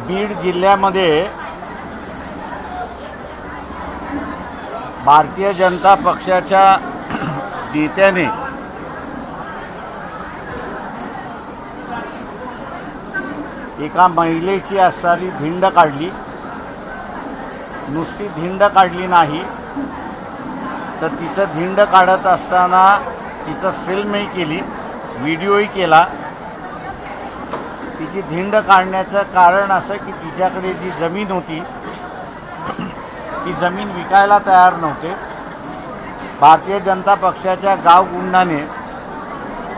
बीड जिल्ह्यामध्ये भारतीय जनता पक्षाच्या नेत्याने एका महिलेची असणारी धिंड काढली. नुसती धिंड काढली नाही तर तिचं धिंड काढत असताना तिचं फिल्मही केली, व्हिडिओही केला. तिची धिंड काढण्याचं कारण असं की तिच्याकडे जी जमीन होती ती जमीन विकायला तयार नव्हते. भारतीय जनता पक्षाच्या गावगुंडाने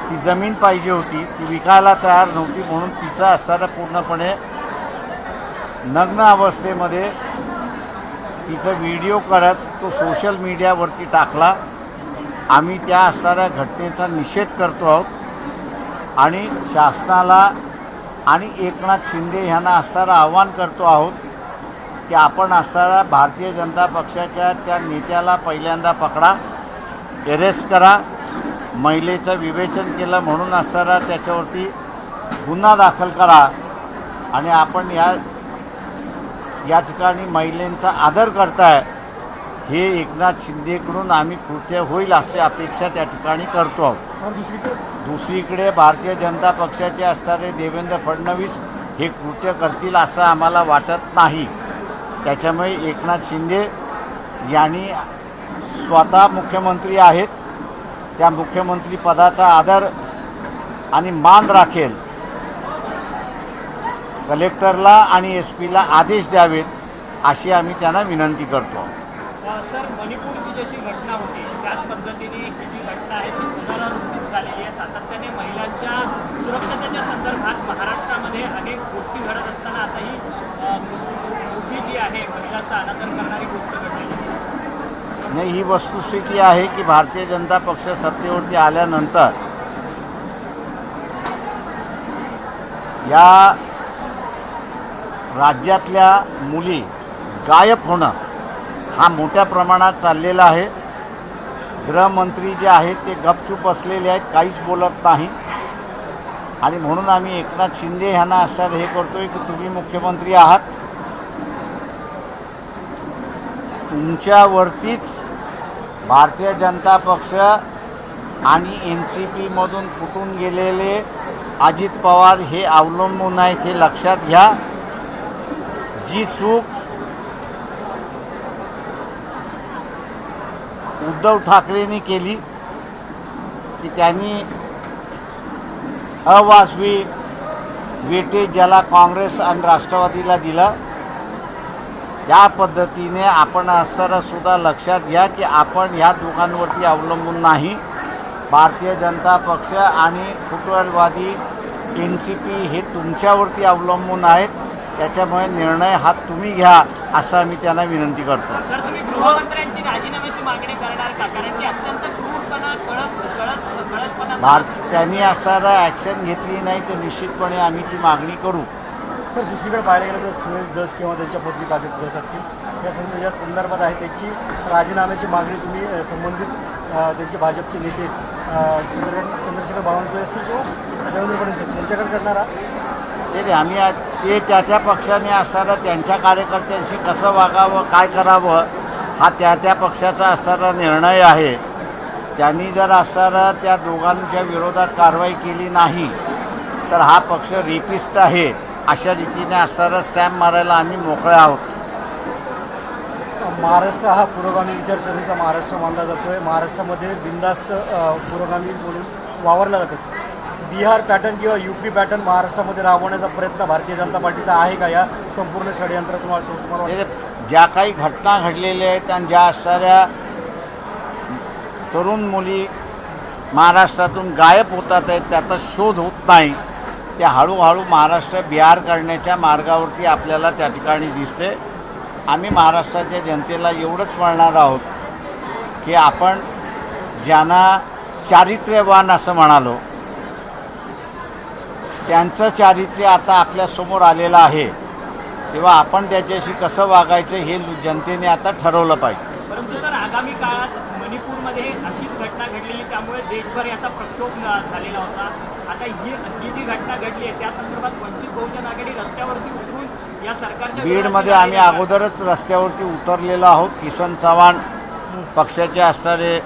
ती जमीन पाहिजे होती, ती विकायला तयार नव्हती, म्हणून तिचा असताना पूर्णपणे नग्न अवस्थेमध्ये तिचा व्हिडिओ करत तो सोशल मीडियावरती टाकला. आम्ही त्या असणाऱ्या घटनेचा निषेध करतो आहोत आणि शासनाला आणि एकनाथ शिंदे यांना असणारं आव्हान करतो आहोत की आपण असणाऱ्या भारतीय जनता पक्षाच्या त्या नेत्याला पहिल्यांदा पकडा, अरेस्ट करा. महिलेचं विवेचन केलं म्हणून असणारा त्याच्यावरती गुन्हा दाखल करा आणि आपण या ठिकाणी महिलांचा आदर करताय हे एकनाथ शिंदेकडून आम्ही कृत्य होईल अशी अपेक्षा त्या ठिकाणी करतो आहोत. दुसरीकडे भारतीय जनता पक्षाचे असणारे देवेंद्र फडणवीस हे कृत्य करतील असं आम्हाला वाटत नाही. त्याच्यामुळे एकनाथ शिंदे यांनी स्वतः मुख्यमंत्री आहेत, त्या मुख्यमंत्री पदाचा आदर आणि मान राखेल. कलेक्टरला आणि SP ला आदेश द्यावेत अशी आम्ही त्यांना विनंती करतो. सर, मणिपूरची जशी घटना होती त्याच पद्धतीने ही जी घटना आहे ती पुनरावृत्तीत झालेली आहे. सातत्याने महिलांच्या सुरक्षतेच्या संदर्भात महाराष्ट्रामध्ये अनेक गोष्टी घडत असताना आता ही मोठी जी आहे महिलांचा अनादर करणारी गोष्ट घडलेली नाही. ही वस्तुस्थिती आहे की भारतीय जनता पक्ष सत्तेवरती आल्यानंतर या राज्यातल्या मुली गायब होणं हा मोठ्या प्रमाणात चाललेला आहे. गृहमंत्री जे आहेत ते गपचूप बसलेले आहेत, काहीच बोलत नाही. आणि म्हणून आम्ही एकनाथ शिंदे यांना असं हे करतोय की तुम्ही मुख्यमंत्री आहात, तुमच्यावरतीच भारतीय जनता पक्ष आणि NCP मधून फुटून गेलेले अजित पवार हे अवलंबून आहेत हे लक्षात घ्या. जी चूक उद्धव ठाकरेंनी केली की त्यांनी अवाजवी वेटेज ज्याला काँग्रेस आणि राष्ट्रवादीला दिलं, त्या पद्धतीने आपण असताना सुद्धा लक्षात घ्या की आपण ह्या दोघांवरती अवलंबून नाही. भारतीय जनता पक्ष आणि फुटबॉलवादी NCP हे तुमच्यावरती अवलंबून आहेत. त्याच्यामुळे निर्णय हा तुम्ही घ्या असं आम्ही त्यांना विनंती करतो. सर, तुम्ही गृहमंत्र्यांची राजीनाम्याची मागणी करणार का? कारण की अत्यंत क्रूरपणा त्यांनी असणारा ॲक्शन घेतली नाही तर निश्चितपणे आम्ही ती मागणी करू. सर, दुसरीकडे पाहायला गेलं तर सुरेश धस किंवा त्यांच्या पत्नी काजल धस असतील या संदर्भात आहे त्याची राजीनाम्याची मागणी तुम्ही संबंधित त्यांचे भाजपचे नेते चंद्रशेखर बावनकुळे असतील किंवा देवेंद्र फडणवीस त्यांच्याकडे करणार ते आम्ही ते त्या पक्षाने असणारा त्यांच्या कार्यकर्त्यांशी कसं वागावं, काय करावं हा त्या पक्षाचा असणारा निर्णय आहे. त्यांनी जर असणारा त्या दोघांच्या विरोधात कारवाई केली नाही तर हा पक्ष रेपिस्ट आहे अशा रीतीने असणारा स्टॅम्प मारायला आम्ही मोकळे आहोत. महाराष्ट्र हा पुरोगामी विचारसरणीचा महाराष्ट्र मानला जातो आहे. महाराष्ट्रामध्ये बिनधास्त पुरोगामी म्हणून वावरला जातो. बिहार पॅटर्न किंवा UP पॅटर्न महाराष्ट्रामध्ये राबवण्याचा प्रयत्न भारतीय जनता पार्टीचा आहे का या संपूर्ण षडयंत्रातून तुम्हाला? ज्या काही घटना घडलेल्या आहेत आणि ज्या असणाऱ्या तरुण मुली महाराष्ट्रातून गायब होतात आहेत त्याचा शोध होत नाही, ते हळूहळू महाराष्ट्र बिहार करण्याच्या मार्गावरती आपल्याला त्या ठिकाणी दिसते. आम्ही महाराष्ट्राच्या जनतेला एवढंच म्हणणार आहोत की आपण ज्यांना चारित्र्यवान असं म्हणालो त्यांचं चारित्र्य आता आपल्यासमोर आलेलं आहे, तेव्हा आपण त्याच्याशी कसं वागायचं हे जनतेने आता ठरवलं पाहिजे. परंतु सर, आगामी काळात मणिपूरमध्ये अशीच घटना घडलेली, त्यामुळे देशभर याचा प्रक्षोभ झालेला होता. आता ही जी घटना घडली आहे त्या संदर्भात वंचित बहुजन आघाडी रस्त्यावरती उतरून सरकारच्या बीडमध्ये विरोधात आम्ही अगोदरच रस्त्यावरती उतरलेलो आहोत. किसन चव्हाण पक्षाचे असणारे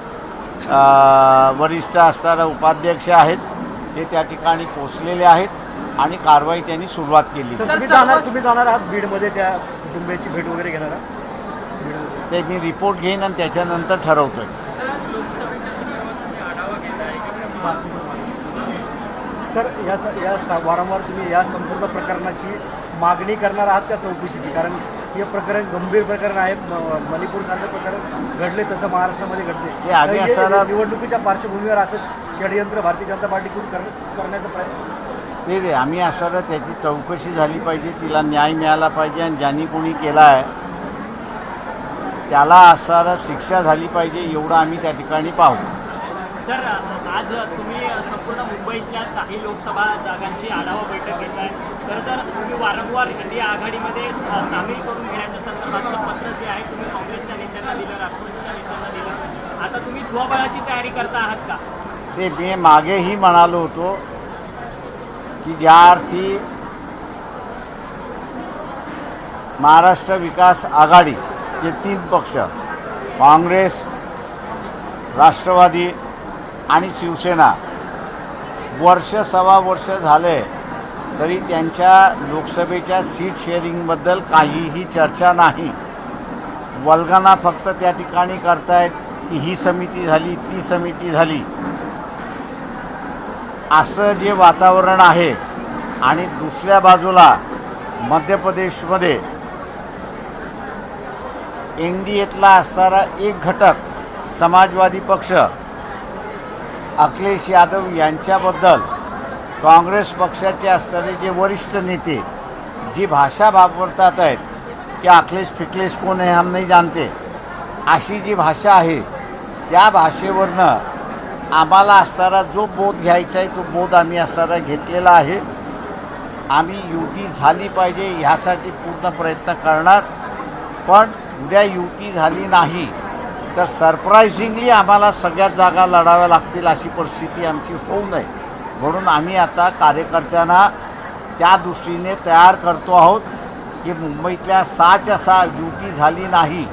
वरिष्ठ असणारे उपाध्यक्ष आहेत, ते त्या ठिकाणी पोचलेले आहेत आणि कारवाई त्यांनी सुरुवात केली. तुम्ही जाणार आहात बीडमध्ये, त्या कुटुंबियाची भेट वगैरे घेणार आहात बीडमध्ये? ते मी रिपोर्ट घेईन आणि त्याच्यानंतर ठरवतोय. सर वारंवार तुम्ही या संपूर्ण प्रकरणाची मागणी करणार आहात त्या चौकशीची, कारण हे प्रकरण गंभीर प्रकरण आहे. मणिपूरसारखं प्रकरण घडले तसं महाराष्ट्रामध्ये घडते. ते आम्ही असं निवडणुकीच्या पार्श्वभूमीवर असंच षडयंत्र भारतीय जनता पार्टीकडून करण्याचा प्रयत्न ते आम्ही असं त्याची चौकशी झाली पाहिजे, तिला न्याय मिळाला पाहिजे आणि ज्यांनी कोणी केला आहे त्याला असणारा शिक्षा झाली पाहिजे, एवढं आम्ही त्या ठिकाणी पाहू. सर, आज तुम्ही संपूर्ण मुंबईतल्या 6 लोकसभा जागांची आढावा बैठक घेत आहे. खरं तर तुम्ही वारंवार इंडिया आघाडीमध्ये सामील करून घेण्याच्या संदर्भातलं पत्र जे आहे तुम्ही काँग्रेसच्या नेत्यांना दिलं, राष्ट्रवादीच्या नेत्यांना दिलं. आता तुम्ही स्वबळाची तयारी करता आहात का? ते मी मागेही म्हणालो होतो की ज्या अर्थी महाराष्ट्र विकास आघाडी जे 3 पक्ष काँग्रेस, राष्ट्रवादी आणि शिवसेना सव्वा वर्ष झाले तरी त्यांच्या लोकसभेच्या सीट शेअरिंगबद्दल काहीही चर्चा नाही. वल्गना फक्त त्या ठिकाणी करतायत की ही समिती झाली, ती समिती झाली, असं जे वातावरण आहे. आणि दुसऱ्या बाजूला मध्य प्रदेशमध्ये NDAतला असणारा एक घटक समाजवादी पक्ष अखिलेश यादव यांच्याबद्दल काँग्रेस पक्षाचे असणारे जे वरिष्ठ नेते जी भाषा वापरतात आहेत की अखिलेश फिकलेश कोण है हम नहीं जानते, अशी जी भाषा आहे त्या भाषेवरनं आम्हाला असणारा जो बोध घ्यायचा आहे तो बोध आम्ही असणारा घेतलेला आहे. आम्ही युती झाली पाहिजे ह्यासाठी पूर्ण प्रयत्न करणार, पण उद्या युती झाली नाही तर सरप्रायझिंगली आम्हाला सगळ्याच जागा लढाव्या लागतील अशी परिस्थिती आमची होऊ नये, म्हणून आम्ही आता कार्यकर्त्यांना त्या दृष्टीने तयार करतो आहोत की मुंबईतल्या 6च्या 6 युती झाली नाही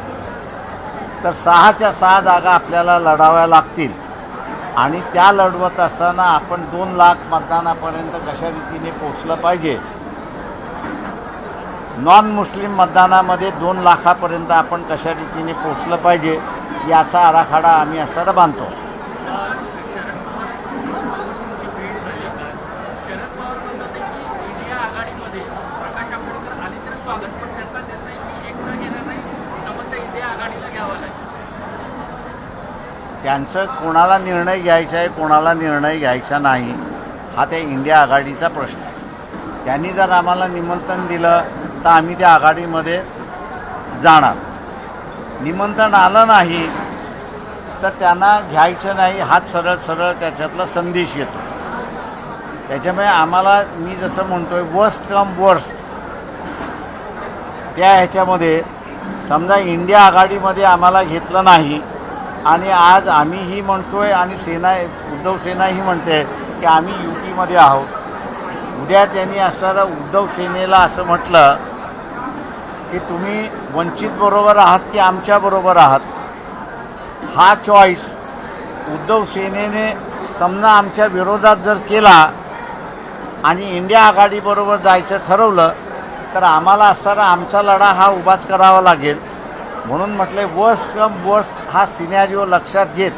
तर 6च्या 6 जागा आपल्याला लढाव्या लागतील. आणि त्या लढवत असताना आपण 2 लाख मतदानापर्यंत कशा रीतीने पोचलं पाहिजे, नॉन मुस्लिम मतदानामध्ये 2 लाखापर्यंत आपण कशा रीतीने पोचलं पाहिजे याचा आराखडा आम्ही असं बांधतो. त्यांचं कोणाला निर्णय घ्यायचा आहे, कोणाला निर्णय घ्यायचा नाही, हा त्या इंडिया आघाडीचा प्रश्न आहे. त्यांनी जर आम्हाला निमंत्रण दिलं तर आम्ही त्या आघाडीमध्ये जाणार. निमंत्रण आलं नाही तर त्यांना घ्यायचं नाही हाच सरळ त्याच्यातला संदेश येतो. त्याच्यामुळे आम्हाला मी जसं म्हणतोय वर्स्ट कम वर्स्ट त्या ह्याच्यामध्ये समजा इंडिया आघाडीमध्ये आम्हाला घेतलं नाही आणि आज आम्हीही म्हणतोय आणि उद्धव सेनाही म्हणते की आम्ही युतीमध्ये आहोत. उद्या त्यांनी असणारा उद्धव सेनेला असं म्हटलं की तुम्ही वंचित बरोबर आहात की आमच्याबरोबर आहात, हा चॉईस उद्धव सेनेने समजा आमच्या विरोधात जर केला आणि इंडिया आघाडीबरोबर जायचं ठरवलं तर आम्हाला असणारा आमचा लढा हा उभाच करावा लागेल. म्हणून म्हटले वर्स्ट कम वर्स्ट हा सिनॅरिओ लक्षात घेत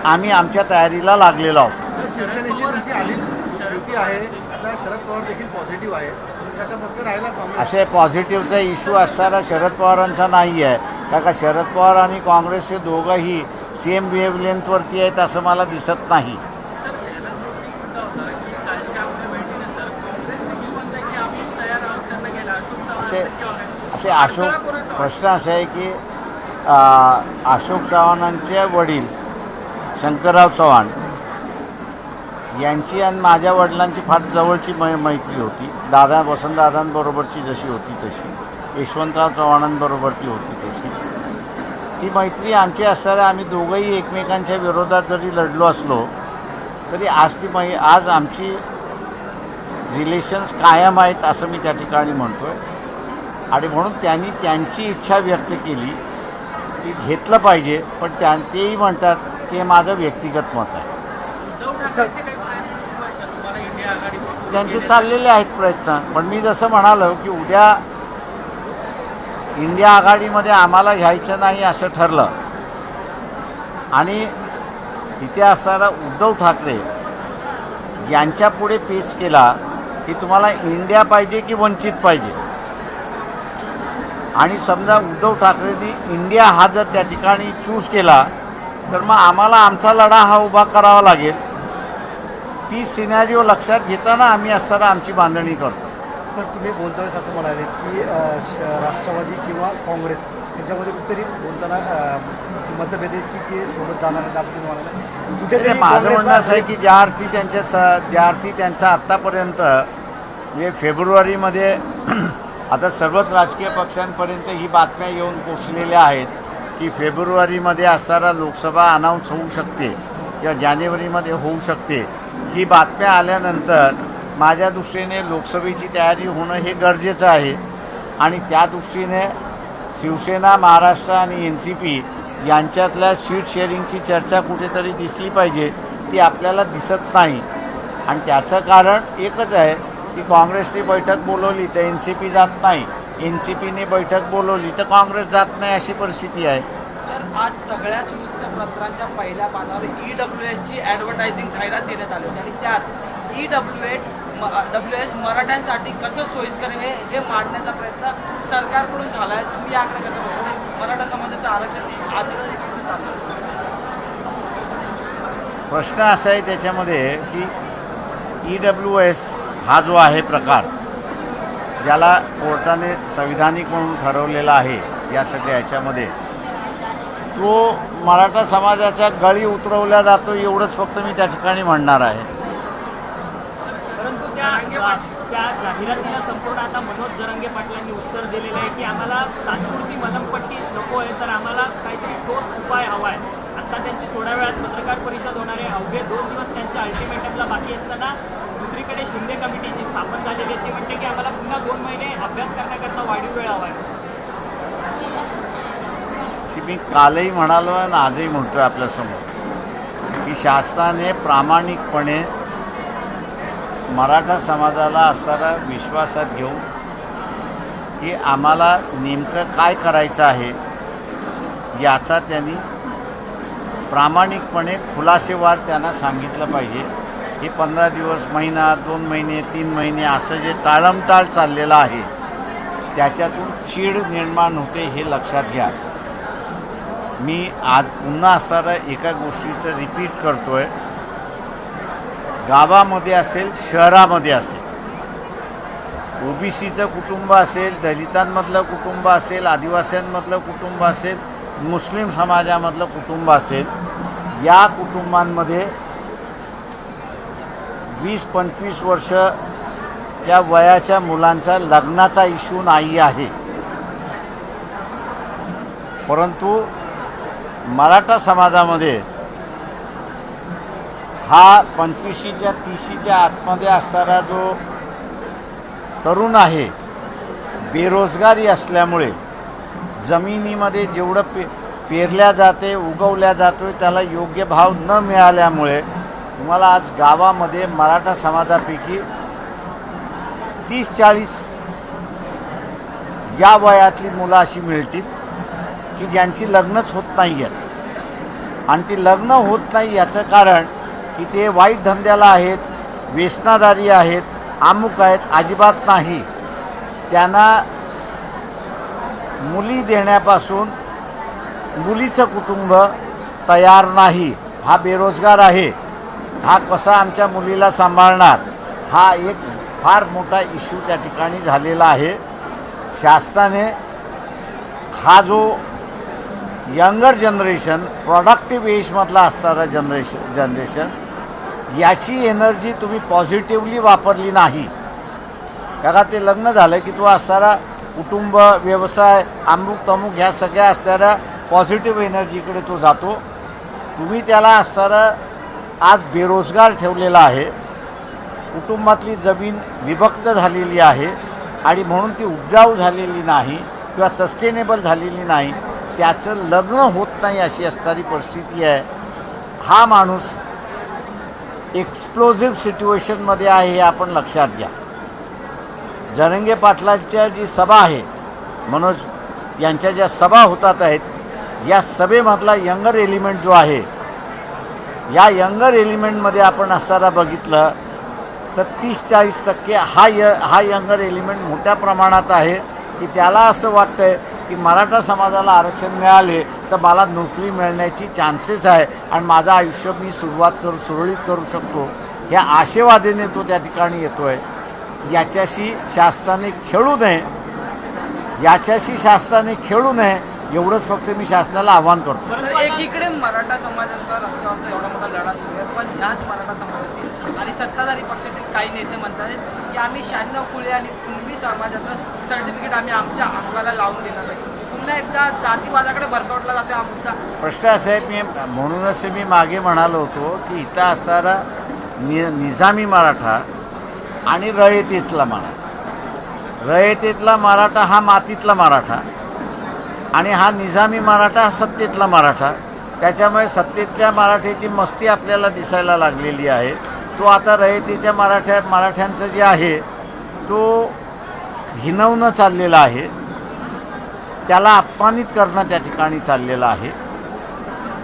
आम्ही आमच्या तयारीला लागलेलो आहोत. शिवसेनेची तुमची आली युती आहे, आता शरद पवार देखील पॉझिटिव्ह आहे, आता फक्त राहिला काँग्रेस. असे पॉझिटिव्हचा इश्यू असणारा शरद पवारांचा नाही आहे, कारण का शरद पवार आणि काँग्रेस हे दोघंही सेम वेव्हलेंथवरती आहेत असं मला दिसत नाही. असे प्रश्न असे आहे की अशोक चव्हाणांचे वडील शंकरराव चव्हाण यांची आणि माझ्या वडिलांची फार जवळची मैत्री होती. वसंतदादांबरोबरची जशी होती तशी, यशवंतराव चव्हाणांबरोबरची होती तशी ती मैत्री आमची असणाऱ्या आम्ही दोघंही एकमेकांच्या विरोधात जरी लढलो असलो तरी आज आमची रिलेशन्स कायम आहेत असं मी त्या ठिकाणी म्हणतो आहे. आणि म्हणून त्यांनी त्यांची इच्छा व्यक्त केली की घेतलं पाहिजे, पण तेही म्हणतात की हे माझं व्यक्तिगत मत आहे. उद्धव ठाकरेंचे काही प्रयत्न सुरू आहेत का तुम्हाला इंडिया आघाडीपासून त्यांचे चाललेले आहेत प्रयत्न, पण मी जसं म्हणालो की उद्या इंडिया आघाडीमध्ये आम्हाला घ्यायचं नाही असं ठरलं आणि तिथे असणारा उद्धव ठाकरे यांच्या पुढे पेच केला की तुम्हाला इंडिया पाहिजे की वंचित पाहिजे, आणि समजा उद्धव ठाकरेंनी इंडिया हा जर त्या ठिकाणी चूज केला तर मग आम्हाला आमचा लढा हा उभा करावा लागेल. ती सिनॅरिओ लक्षात घेताना आम्ही असताना आमची बांधणी करतो. सर, तुम्ही बोलताना असं म्हणाले की राष्ट्रवादी किंवा काँग्रेस यांच्यामध्ये कुठेतरी बोलताना मतभेद आहेत की ते सोबत जाणार आहेत असं तुम्ही म्हणाले. कुठेतरी माझं म्हणणं असं आहे की ज्या अर्थी त्यांचा आत्तापर्यंत म्हणजे फेब्रुवारीमध्ये आता सर्वच राजकीय पक्षांपर्यंत ही बातम्या येऊन पोचलेल्या आहेत की फेब्रुवारीमध्ये असणारा लोकसभा अनाऊन्स होऊ शकते किंवा जानेवारीमध्ये होऊ शकते. ही बातम्या आल्यानंतर माझ्या दृष्टीने लोकसभेची तयारी होणं हे गरजेचं आहे आणि त्या दृष्टीने शिवसेना, महाराष्ट्र आणि NCP यांच्यातल्या सीट शेअरिंगची चर्चा कुठेतरी दिसली पाहिजे. ती आपल्याला दिसत नाही आणि त्याचं कारण एकच आहे की काँग्रेसने बैठक बोलवली तर NCP जात नाही, NCPने बैठक बोलवली तर काँग्रेस जात नाही, अशी परिस्थिती आहे. सर, आज सगळ्याच वृत्तपत्रांच्या पहिल्या पानावर EWSची ॲडव्हर्टायझिंग जाहिरात देण्यात आली होती आणि त्यात EWS मराठ्यांसाठी कसं सोयीस्कर हे मांडण्याचा प्रयत्न सरकारकडून झाला आहे. तुम्ही याकडे कसं बघता? मराठा समाजाचं आरक्षण आंदोलन देखील चालू आहे. प्रश्न असा आहे त्याच्यामध्ये की EWS हा जो आहे प्रकार, ज्याला कोर्टाने संविधानिक म्हणून ठरवलेला आहे या सगळ्या ह्याच्यामध्ये, तो मराठा समाजाच्या गळी उतरवल्या जातो एवढंच फक्त मी त्या ठिकाणी म्हणणार आहे. परंतु त्या जाहिरातीला संपूर्ण आता मनोज जरांगे पाटलांनी उत्तर दिलेलं आहे की आम्हाला तात्पुरती मलमपट्टी नको आहे, तर आम्हाला काहीतरी ठोस उपाय हवा आहे. आता त्यांची थोड्या वेळात पत्रकार परिषद होणार आहे. अवघे 2 दिवस त्यांच्या अल्टिमेटमला बाकी असताना दुसरीकडे शिंदे कमिटी जी स्थापन झालेली आहे ती म्हणते की आम्हाला पुन्हा 2 महिने अभ्यास करण्याकरता वाढीव वेळ हवा आहे. मी कालही म्हणालो आणि आजही म्हणतो आपल्यासमोर की शासनाने प्रामाणिकपणे मराठा समाजाला असणारा विश्वासात घेऊन की आम्हाला नेमकं काय करायचं आहे याचा त्यांनी प्रामाणिकपणे खुलासेवार त्यांना सांगितलं पाहिजे. हे 15 दिवस, महिना, 2 महिने, 3 महिने असं जे टाळमटाळ चाललेलं आहे त्याच्यातून चीड निर्माण होते हे लक्षात घ्या. मी आज पुन्हा असणाऱ्या एका गोष्टीचं रिपीट करतो आहे. गावामध्ये असेल, शहरामध्ये असेल, OBCचं कुटुंब असेल, दलितांमधलं कुटुंब असेल, आदिवासींमधलं कुटुंब असेल, मुस्लिम समाजामधलं कुटुंब असेल, या कुटुंबांमध्ये 20-25 वर्षच्या वयाच्या मुलांचा लग्नाचा इश्यू नाही आहे. परंतु मराठा समाजामध्ये हा 25च्या 30च्या आतमध्ये असणारा जो तरुण आहे, बेरोजगारी असल्यामुळे जमिनीमध्ये जेवढं पेरल्या जाते, उगवल्या जातो त्याला योग्य भाव न मिळाल्यामुळे तुम्हाला आज गावामध्ये मराठा समाजापैकी 30-40 या वयातली मुलं अशी मिळतील की ज्यांची लग्नच होत नाही आहेत. आणि ती लग्न होत नाही याचं कारण की ते वाईट धंद्याला आहेत, व्यसनादारी आहेत, अमुक आहेत, अजिबात नाही. त्यांना मुली देण्यापासून मुलीचं कुटुंब तयार नाही. हा बेरोजगार आहे, हा कसा आमच्या मुलीला सांभाळणार, हा एक फार मोठा इश्यू त्या ठिकाणी झालेला आहे. शासनाने हा जो यंगर जनरेशन, प्रोडक्टिव्ह एजमधला असणारा जनरेशन याची एनर्जी तुम्ही पॉझिटिव्हली वापरली नाही. बघा, ते लग्न झालं की तो असणारा कुटुंब, व्यवसाय, अमुक तमुक ह्या सगळ्या असणाऱ्या पॉझिटिव्ह एनर्जीकडे तो जातो. तुम्ही त्याला असणारा आज बेरोजगार ठेवलेला आहे. कुटुंबातली जमीन विभक्त झालेली आहे. आणि म्हणून ती उपजाऊ झालेली नाही किंवा सस्टेनेबल झालेली नाही, त्याचं लग्न होत नाही अशी असणारी परिस्थिती आहे. हा माणूस एक्सप्लोजिव्ह सिच्युएशनमध्ये आहे हे आपण लक्षात घ्या. जरंगे पाटलांच्या जी सभा आहे, मनोज यांच्या ज्या सभा होतात आहेत, या सभेमधला यंगर एलिमेंट जो आहे, या यंगर एलिमेंटमध्ये आपण असताना बघितलं तर 30-40% हा यंगर एलिमेंट मोठ्या प्रमाणात आहे की त्याला असं वाटतं आहे की मराठा समाजाला आरक्षण मिळाले तर मला नोकरी मिळण्याची चान्सेस आहे आणि माझं आयुष्य मी सुरळीत करू शकतो, ह्या आशेवादीने तो त्या ठिकाणी येतो आहे. याच्याशी शासनाने खेळू नये एवढंच फक्त मी शासनाला आव्हान करतो. सर, एकीकडे मराठा समाजाचा रस्त्यावरचा एवढा मोठा लढा सुरू आहे, पण ह्याच मराठा समाजातील आणि सत्ताधारी पक्षातील काही नेते म्हणतात की आम्ही 96 कुळे आणि कुणबी समाजाचं सर्टिफिकेट आम्ही आमच्या अंगाला लावून देणार आहे. पुन्हा एकदा जातीवादाकडे भरकटला जाते हा मुद्दा. प्रश्न असा आहे, म्हणूनच मी मागे म्हणालो होतो की इथं असणारा निजामी मराठा आणि रयतेतला मराठा हा मातीतला मराठा आणि हा निजामी मराठा हा सत्तेतला मराठा. त्याच्यामुळे सत्तेतल्या मराठ्याची मस्ती आपल्याला दिसायला लागलेली आहे. तो आता रयतेच्या मराठ्यांचं जे आहे तो हिनवणं चाललेलं आहे, त्याला अपमानित करणं त्या ठिकाणी चाललेलं आहे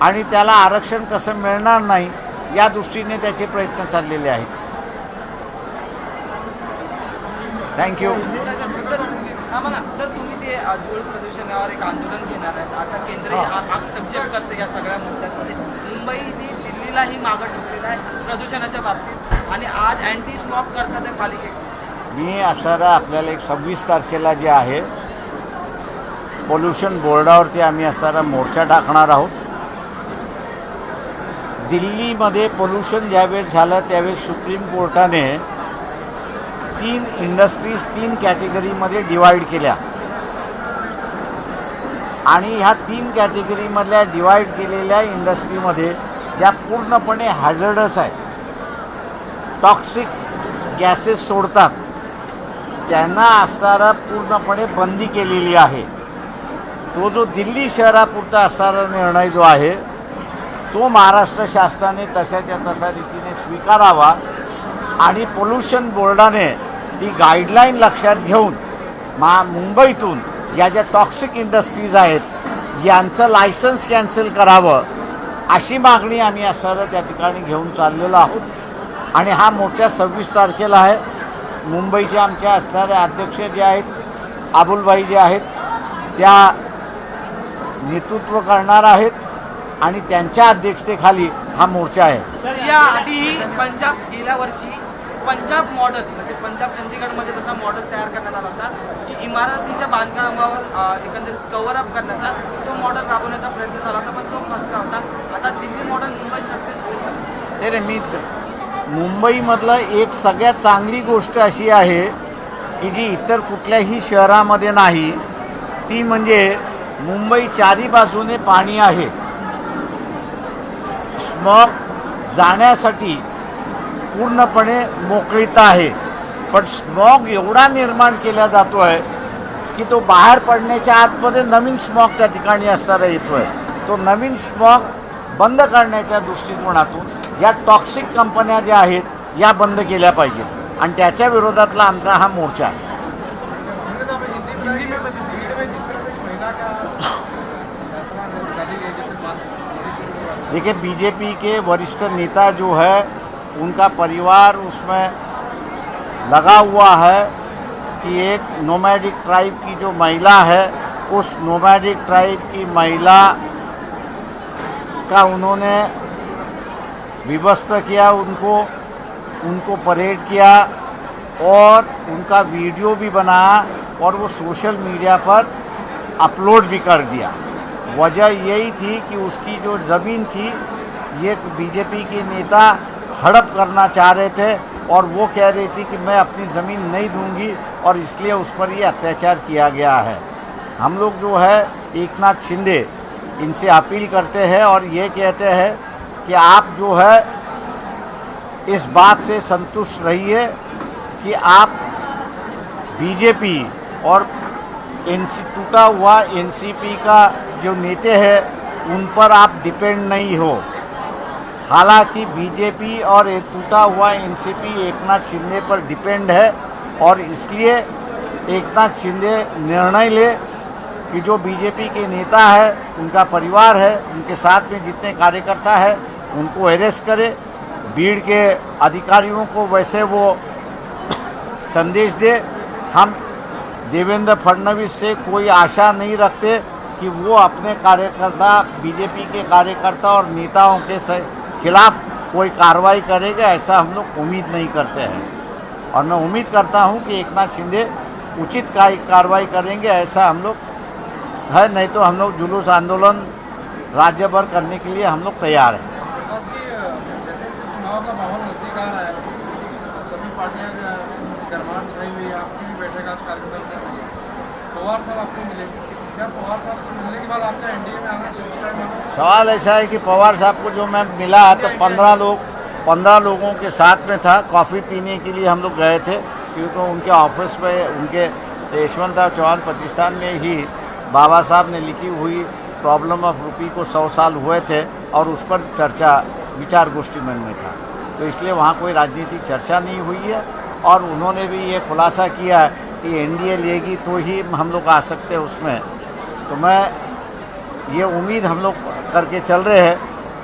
आणि त्याला आरक्षण कसं मिळणार नाही या दृष्टीने त्याचे प्रयत्न चाललेले आहेत. थँक्यू. सर, तुम्ही ते धूळ प्रदूषणावर एक आंदोलन घेणार आहेत. आता केंद्र आग सक्षम करते या सगळ्या मुद्द्यांमध्ये. मुंबईने दिल्लीलाही मागं ठेवलेलं आहे प्रदूषणाच्या बाबतीत आणि आज अँटी स्मॉग करतात आहे पालिकेत. मी असणारा आपल्याला एक 26 तारखेला जे आहे पोल्युशन बोर्डावरती आम्ही असणारा मोर्चा टाकणार आहोत. दिल्लीमध्ये पोल्युशन ज्यावेळेस झालं त्यावेळेस सुप्रीम कोर्टाने 3 इंडस्ट्रीज 3 कॅटेगरीमध्ये डिवाईड केल्या आणि ह्या 3 कॅटेगरीमधल्या डिवाईड केलेल्या इंडस्ट्रीमध्ये ज्या पूर्णपणे हॅझर्डस आहेत, टॉक्सिक गॅसेस सोडतात, त्यांना असणारा पूर्णपणे बंदी केलेली आहे. तो जो दिल्ली शहरापुरता असणारा निर्णय जो आहे तो महाराष्ट्र शासनाने तशाच्या तसा रीतीने स्वीकारावा आणि पोल्युशन बोर्डाने ती गाईडलाईन लक्षात घेऊन मुंबईतून या ज्या टॉक्सिक इंडस्ट्रीज आहेत यांचं लायसन्स कॅन्सल करावं अशी मागणी आम्ही असणारं त्या ठिकाणी घेऊन चाललेलो आहोत. आणि हा मोर्चा 26 तारखेला आहे. मुंबईचे आमच्या असणारे अध्यक्ष जे आहेत अबुलभाई जे आहेत त्या नेतृत्व करणार आहेत आणि त्यांच्या अध्यक्षतेखाली हा मोर्चा आहे. सर, याआधी गेल्या वर्षी पंजाब मॉडेल म्हणजे पंजाब चंदीगडमध्ये जसा मॉडेल तयार करण्यात आला होता की इमारतीच्या बांधकामावर एकंदरीत कव्हर अप करण्याचा तो मॉडेल राबवण्याचा प्रयत्न झाला होता, पण तो फसला होता. आता दिल्ली मॉडेल मुंबईत सक्सेसफुल ते मी मुंबईमधलं एक सगळ्यात चांगली गोष्ट अशी आहे की जी इतर कुठल्याही शहरामध्ये नाही, ती म्हणजे मुंबई चारी बाजूने पाणी आहे. स्मॉग जाण्यासाठी पूर्णपणे मोकळीता आहे, पण स्मॉग एवढा निर्माण केला जातो आहे की तो बाहेर पडण्याच्या आतमध्ये नवीन स्मॉग त्या ठिकाणी असणारा येतो आहे. तो नवीन स्मॉग बंद करण्याच्या दृष्टिकोनातून या टॉक्सिक कंपन्या ज्या आहेत या बंद केल्या पाहिजेत आणि त्याच्या विरोधातला आमचा हा मोर्चा आहे. देखिए, बीजेपी के वरिष्ठ नेता जो है उनका परिवार उसमें लगा हुआ है कि एक नोमैडिक ट्राइब की जो महिला है उस नोमैडिक ट्राइब की महिला का उन्होंने विवस्त्र किया, उनको परेड किया और उनका वीडियो भी बनाया और वो सोशल मीडिया पर अपलोड भी कर दिया. वजह यही थी कि उसकी जो ज़मीन थी ये बीजेपी के नेता हड़प करना चाह रहे थे और वो कह रही थी कि मैं अपनी ज़मीन नहीं दूंगी और इसलिए उस पर ये अत्याचार किया गया है. हम लोग जो है एकनाथ शिंदे इनसे अपील करते हैं और ये कहते हैं कि आप जो है इस बात से संतुष्ट रहिए कि आप बीजेपी और टूटा हुआ एनसीपी का जो नेता है उन पर आप डिपेंड नहीं हो। हालांकि बीजेपी और ये टूटा हुआ एनसीपी एकनाथ शिंदे पर डिपेंड है और इसलिए एकनाथ शिंदे निर्णय ले कि जो बीजेपी के नेता है, उनका परिवार है, उनके साथ में जितने कार्यकर्ता है उनको अरेस्ट करे। भीड़ के अधिकारियों को वैसे वो संदेश दे। हम देवेंद्र फडणवीस से कोई आशा नहीं रखते कि वो अपने कार्यकर्ता, बीजेपी के कार्यकर्ता और नेताओं के खिलाफ कोई कार्रवाई करेगा, ऐसा हम लोग उम्मीद नहीं करते हैं। और मैं उम्मीद करता हूं कि एकनाथ शिंदे उचित कार्रवाई करेंगे, ऐसा हम लोग है। नहीं तो हम लोग जुलूस आंदोलन राज्य भर करने के लिए हम लोग तैयार हैं। जैसे चुनाव का माहौल नजदीक आ रहा है, सभी पार्टियां गरमाहट छाई हुई है, आपकी भी बैठक आज कार्यक्रम चल रही है। पवार साहब आपको मिलेंगे क्या? पवार साहब से मिलने के बाद आपका एनडीए में आना चाहिए? सवाल ऐसा है कि पवार साहब को जो मैं मिला तो 15 लोगों के साथ में था। कॉफ़ी पीने के लिए हम लोग गए थे, क्योंकि उनके ऑफिस में, उनके यशवंतराव चौहान प्रतिष्ठान में ही बाबा साहब ने लिखी हुई प्रॉब्लम ऑफ रूपी को 100 साल हुए थे और उस पर चर्चा विचार गोष्ठी में था। तो इसलिए वहाँ कोई राजनीतिक चर्चा नहीं हुई है और उन्होंने भी ये खुलासा किया है कि एनडीए लेगी तो ही हम लोग आ सकते हैं उसमें। तो मैं ये उम्मीद हम लोग करके चल रहे हैं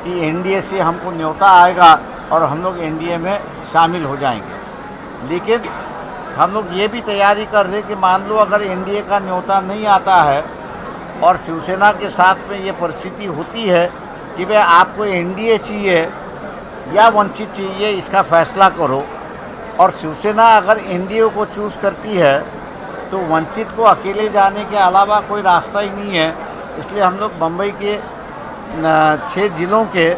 कि एनडीए से हमको न्योता आएगा और हम लोग एनडीए में शामिल हो जाएंगे। लेकिन हम लोग ये भी तैयारी कर रहे कि मान लो अगर एनडीए का न्योता नहीं आता है और शिवसेना के साथ में ये परिस्थिति होती है कि भाई आपको एनडीए चाहिए या वंचित चाहिए, इसका फैसला करो। और शिवसेना अगर एनडीए को चूज़ करती है तो वंचित को अकेले जाने के अलावा कोई रास्ता ही नहीं है। इसलिए हम लोग बम्बई के 6 जिलों के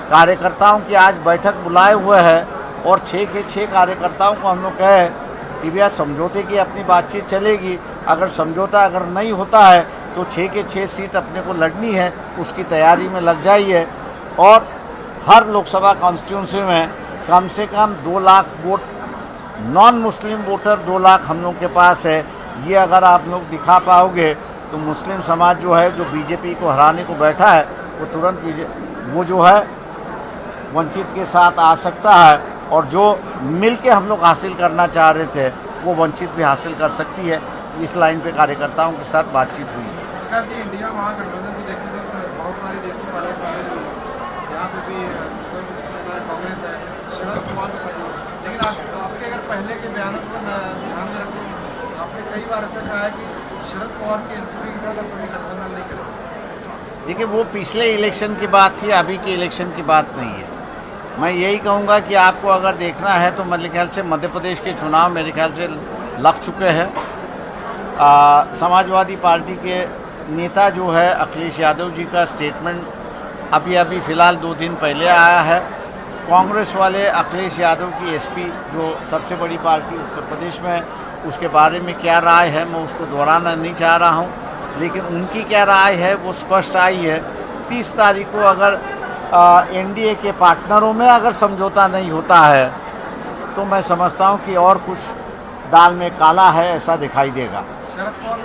कार्यकर्ताओं की आज बैठक बुलाए हुए हैं और 6 के 6 कार्यकर्ताओं को हम लोग कहे कि भैया समझौते की अपनी बातचीत चलेगी। अगर समझौता अगर नहीं होता है तो 6 के 6 सीट अपने को लड़नी है, उसकी तैयारी में लग जाइए। और हर लोकसभा कॉन्स्टिट्यूंसी में कम से कम 2 lakh vote, non Muslim voter 2 lakh हम लोग के पास है। ये अगर आप लोग दिखा पाओगे तो मुस्लिम समाज जो है, जो बीजेपी को हराने को बैठा है, वो तुरंत वो जो है वंचित के साथ आ सकता है। और जो मिल के हम लोग हासिल करना चाह रहे थे वो वंचित भी हासिल कर सकती है। इस लाइन पे कार्यकर्ताओं के साथ बातचीत हुई है। प्रकाश जी, इंडिया महागठबंधन को देखते तो बहुत सारे देश की पार्टियां शामिल हुई हैं। यहाँ पे भी कांग्रेस है, शरद पवार को पड़ी। लेकिन आपके अगर पहले के बयानों को ध्यान में रखें, आपने कई बार ऐसा कहा है कि शरद पवार की एनसीपी के साथ अपनी गठबंधन नहीं करें। देखिए, वो पिछले इलेक्शन की बात थी, अभी की इलेक्शन की बात नहीं है। मैं यही कहूँगा कि आपको अगर देखना है तो मेरे ख्याल से मध्य प्रदेश के चुनाव मेरे ख्याल से लग चुके हैं। समाजवादी पार्टी के नेता जो है अखिलेश यादव जी का स्टेटमेंट अभी फ़िलहाल 2 दिन पहले आया है। कांग्रेस वाले अखिलेश यादव की एसपी जो सबसे बड़ी पार्टी उत्तर प्रदेश में, उसके बारे में क्या राय है मैं उसको दोहराना नहीं चाह रहा हूँ, लेकिन उनकी क्या राय है वो स्पष्ट आई है। 30 तारीख को अगर एनडीए के पार्टनरों में अगर समझौता नहीं होता है तो मैं समझता हूँ कि और कुछ दाल में काला है ऐसा दिखाई देगा। शरद पवार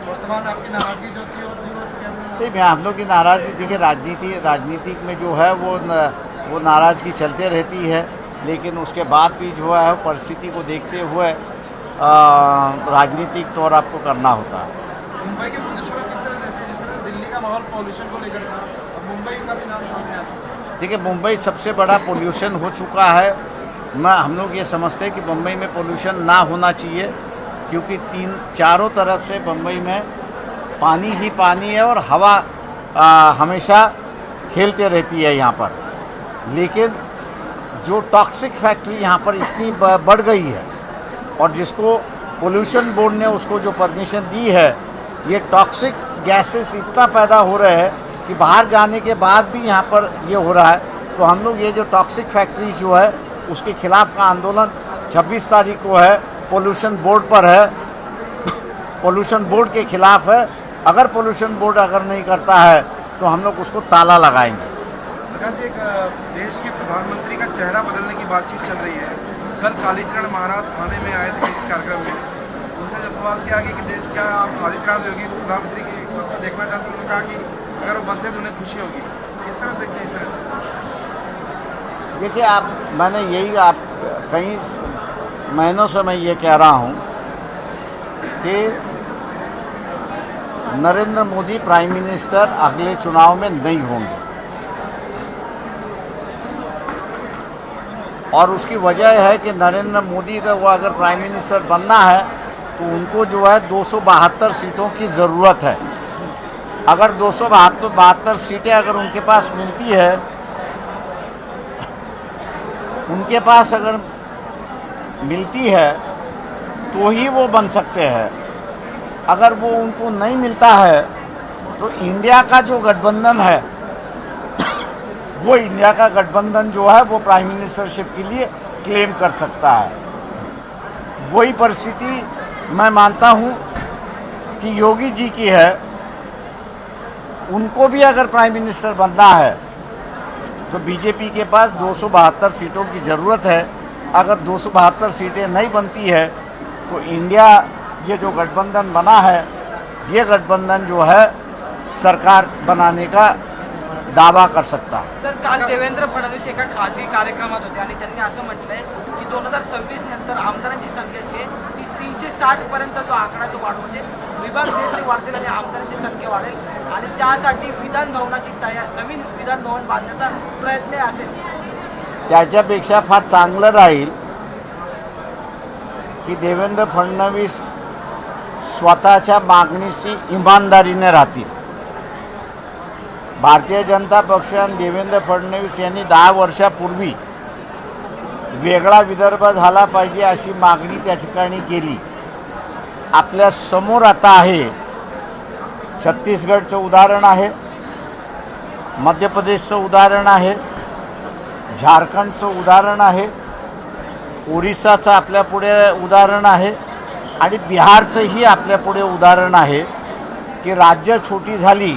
वर्तमान आपकी नाराजगी जो थी वो दूर हो चुकी है? नहीं, मैं हम लोग की नाराजगी, देखिए राजनीति में जो है वो नाराज़गी चलते रहती है, लेकिन उसके बाद भी जो है परिस्थिति को देखते हुए राजनीतिक तौर आपको करना होता है। मुंबई के प्रदर्शन किस तरह से, जिस तरह दिल्ली का माहौल पॉल्यूशन को लेकर था, अब मुंबई का भी नाम सामने आता है। देखिए, मुंबई सबसे बड़ा पोल्यूशन हो चुका है। हम लोग ये समझते हैं कि मुंबई में पोल्यूशन ना होना चाहिए, क्योंकि चारों तरफ से मुंबई में पानी ही पानी है और हवा हमेशा खेलते रहती है यहाँ पर। लेकिन जो टॉक्सिक फैक्ट्री यहाँ पर इतनी बढ़ गई है और जिसको पोल्यूशन बोर्ड ने उसको जो परमिशन दी है, ये टॉक्सिक गैसेस इतना पैदा हो रहे हैं कि बाहर जाने के बाद भी यहाँ पर ये हो रहा है। तो हम लोग ये जो टॉक्सिक फैक्ट्रीज जो है उसके खिलाफ का आंदोलन 26 तारीख को है, पोल्यूशन बोर्ड पर है, पोल्यूशन बोर्ड के खिलाफ है। अगर पोल्यूशन बोर्ड अगर नहीं करता है तो हम लोग उसको ताला लगाएंगे। प्रकाश जी, एक देश के प्रधानमंत्री का चेहरा बदलने की बातचीत चल रही है। कल कालीचरण महाराज थाने में आए थे इस कार्यक्रम में, उनसे सवाल किया कि देश क्या आप आदित्यनाथ योगी को प्रधानमंत्री के पद पर देखना चाहते हैं। उन्होंने कहा कि अगर वो बनते तो उन्हें खुशी होगी। किस तरह से देखते हैं इस तरह से? देखिए, आप मैंने यही आप कई महीनों से मैं ये कह रहा हूँ कि नरेंद्र मोदी प्राइम मिनिस्टर अगले चुनाव में नहीं होंगे, और उसकी वजह है कि नरेंद्र मोदी का वो अगर प्राइम मिनिस्टर बनना है तो उनको जो है 272 सीटों की ज़रूरत है। अगर 272 सीटें अगर उनके पास मिलती है, उनके पास अगर मिलती है तो ही वो बन सकते हैं। अगर वो उनको नहीं मिलता है तो इंडिया का जो गठबंधन है वो इंडिया का गठबंधन जो है वो प्राइम मिनिस्टरशिप के लिए क्लेम कर सकता है। वही परिस्थिति मैं मानता हूँ कि योगी जी की है। उनको भी अगर प्राइम मिनिस्टर बनना है तो बीजेपी के पास 272 सीटों की ज़रूरत है। अगर 272 सीटें नहीं बनती है तो इंडिया ये जो गठबंधन बना है, ये गठबंधन जो है सरकार बनाने का दावा कर सकता है। सर, काल देवेंद्र फडणवीस एका खाजगी कार्यक्रमात होते आणि त्यांनी असं म्हटलंय की 2026 नंतर आमदारांची संख्या जी आहे ती 360 पर्यंत जो आकडा तो वाढू, म्हणजे विभाग जे वाढतील आणि आमदारांची संख्या वाढेल आणि त्यासाठी विधान भवनाची नवीन विधान भवन बांधण्याचा प्रयत्न असेल। त्याच्यापेक्षा फार चांगलं राहील की देवेंद्र फडणवीस स्वतःच्या मागणीशी इमानदारीने राहतील। भारतीय जनता पक्ष आणि देवेंद्र फडणवीस यांनी 10 वर्षापूर्वी वेगळा विदर्भ झाला पाहिजे अशी मागणी त्या ठिकाणी केली। आपल्या समोर आता आहे छत्तीसगडचं उदाहरण आहे, मध्य प्रदेशचं उदाहरण आहे, झारखंडचं उदाहरण आहे, ओरिसाचं आपल्यापुढे उदाहरण आहे आणि बिहारचंही आपल्यापुढे उदाहरण आहे की राज्य छोटी झाली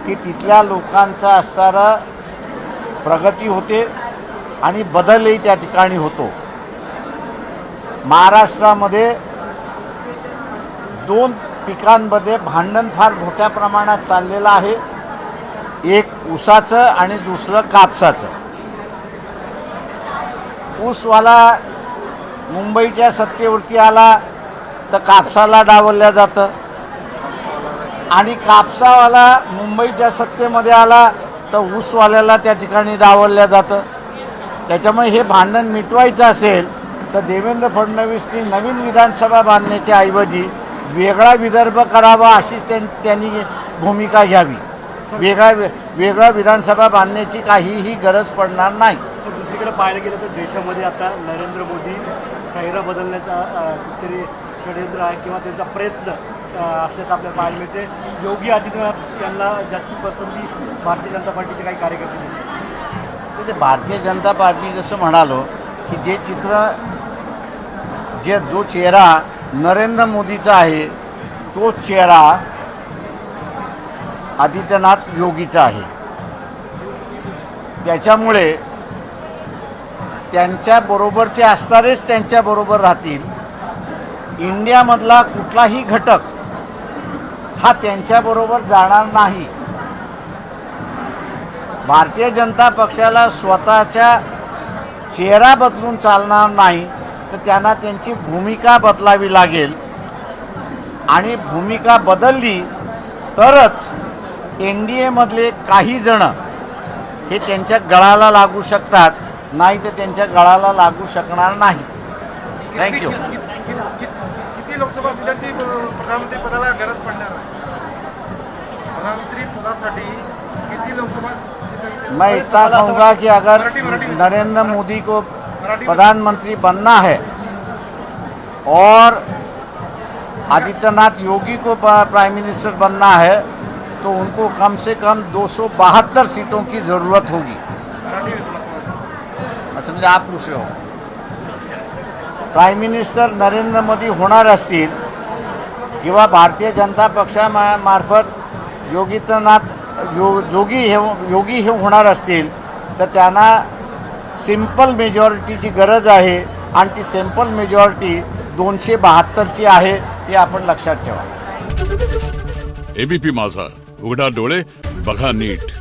की तिथल्या लोकांचा असणारा प्रगती होते आणि बदलही त्या ठिकाणी होतो। महाराष्ट्रामध्ये 2 पिकांमध्ये भांडण फार मोठ्या प्रमाणात चाललेलं आहे, एक ऊसाचं आणि दुसरं कापसाचं। ऊसवाला मुंबईच्या सत्तेवरती आला तर कापसाला डावलल्या जातं आणि कापसावाला मुंबईच्या सत्तेमध्ये आला तर ऊसवाल्याला त्या ठिकाणी डावलल्या जातं। त्याच्यामुळे हे भांडण मिटवायचं असेल तर देवेंद्र फडणवीसनी नवीन विधानसभा बांधण्याच्या ऐवजी वेगळा विदर्भ करावा अशीच त्यांनी भूमिका घ्यावी। वेगळा विधानसभा बांधण्याची काहीही गरज पडणार नाही। सर, दुसरीकडे पाहायला गेलं तर देशामध्ये आता नरेंद्र मोदी चेहरा बदलण्याचा कुठेतरी षडयंत्र आहे किंवा त्यांचा प्रयत्न असल्याचं आपल्याला पाहायला मिळते। योगी आदित्यनाथ यांना जास्त पसंती भारतीय जनता पार्टीचे काही कार्यकर्ते देतात। ते भारतीय जनता पार्टी जसं म्हणालो की जो चेहरा नरेंद्र मोदीचा आहे तो चेहरा आदित्यनाथ योगीचा आहे। त्याच्यामुळे त्यांच्याबरोबरचे असणारेच त्यांच्याबरोबर राहतील। इंडियामधला कुठलाही घटक हा त्यांच्याबरोबर जाणार नाही। भारतीय जनता पक्षाला स्वतःचा चेहरा बदलून चालणार नाही, तर त्यांना त्यांची भूमिका बदलावी लागेल आणि भूमिका बदलली तरच NDAमधले काही जण हे त्यांच्या गळाला लागू शकतात, नाही तर त्यांच्या गळाला लागू शकणार नाहीत। थँक्यू। किती लोकसभा सीटांची प्रधानमंत्री पदाला गरज पडणार आहे? प्रधानमंत्री पदासाठी किती लोकसभा सीटांची? मैं इतना कहूँगा कि अगर नरेंद्र मोदी को प्रधानमंत्री बनना है और आदित्यनाथ योगी को प्राइम मिनिस्टर बनना है तो उनको कम से कम 272 सीटों की ज़रूरत होगी। समझे, आप पूछ रहे हो प्राइम मिनिस्टर नरेंद्र मोदी होणार असतील किंवा भारतीय जनता पक्षामार्फत योगी हे होणार असतील तर त्यांना सिंपल मेजॉरिटीची गरज आहे आणि ती सिंपल मेजॉरिटी 272ची आहे। हे आपण लक्षात ठेवा. एबीपी माझा, उघडा डोळे बघा नीट.